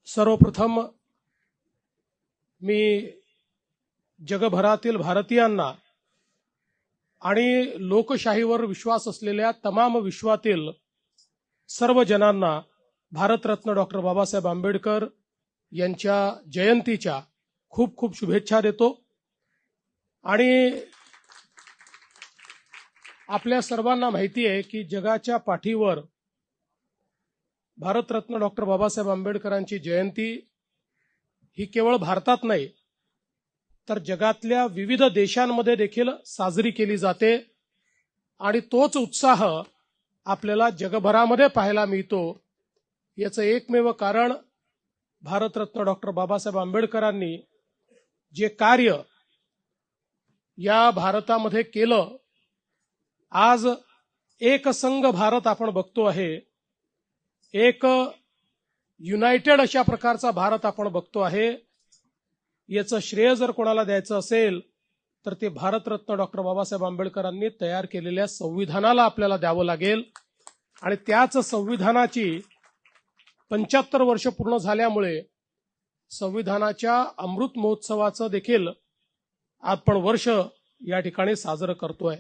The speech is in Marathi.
सर्वप्रथम मी जगभरातील भारतीयांना आणि लोकशाहीवर विश्वास असलेल्या तमाम विश्वातील सर्व जनांना भारतरत्न डॉक्टर बाबासाहेब आंबेडकर यांच्या जयंतीच्या खूप खूप शुभेच्छा देतो। आणि आपल्या सर्वांना माहिती आहे की जगाच्या पाठीवर भारतरत्न डॉक्टर बाबासाहेब आंबेडकरांची जयंती ही केवळ भारतात नाही तर जगातल्या विविध देशांमध्ये देखील साजरी केली जाते आणि तोच उत्साह आपल्याला जगभरामध्ये पाहायला मिळतो। याचं एकमेव कारण भारतरत्न डॉक्टर बाबासाहेब आंबेडकरांनी जे कार्य या भारतामध्ये केलं, आज एक संघ भारत आपण बघतो आहे, एक युनायटेड अशा प्रकारचा भारत आपण बघतो आहे। याचं श्रेय जर कोणाला द्यायचं असेल तर ते भारतरत्न डॉक्टर बाबासाहेब आंबेडकरांनी तयार केलेल्या संविधानाला आपल्याला द्यावं लागेल। आणि त्याच संविधानाची 75 वर्ष पूर्ण झाल्यामुळे संविधानाच्या अमृत महोत्सवाचं देखील आपण वर्ष या ठिकाणी साजरं करतोय।